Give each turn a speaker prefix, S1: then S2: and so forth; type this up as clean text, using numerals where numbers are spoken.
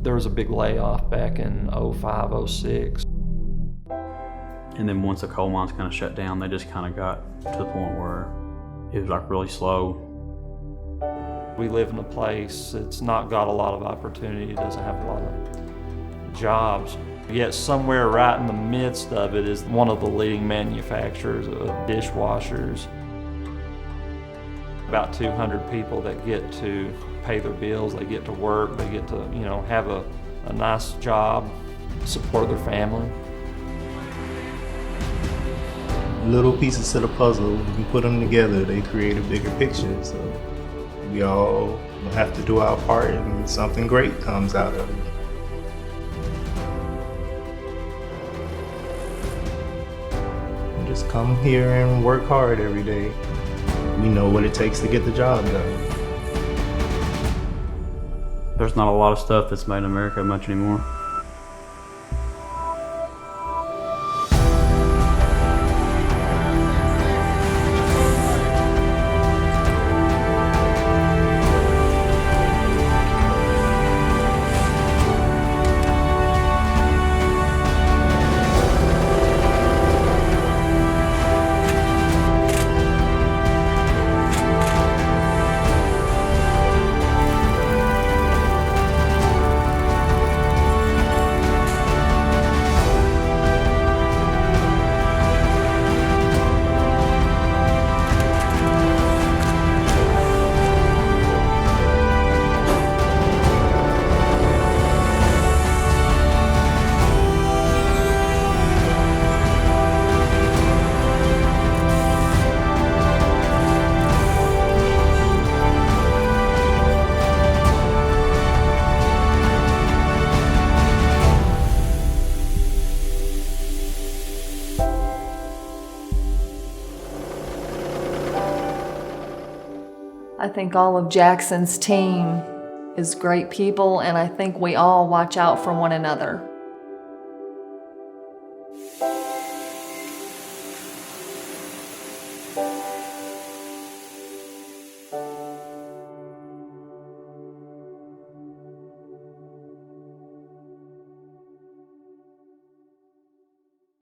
S1: There was a big layoff back in '05, '06.
S2: And then once the coal mines kind of shut down, they just kind of got to the point where it was like really slow.
S1: We live in a place that's not got a lot of opportunity, doesn't have a lot of jobs. Yet somewhere right in the midst of it is one of the leading manufacturers of dishwashers. About 200 people that get to pay their bills, they get to work, they get to, have a nice job, support their family.
S3: Little pieces to the puzzle, when you put them together, they create a bigger picture. So we all have to do our part and something great comes out of it. We just come here and work hard every day. We know what it takes to get the job done.
S2: There's not a lot of stuff that's made in America much anymore.
S4: I think all of Jackson's team is great people, and I think we all watch out for one another.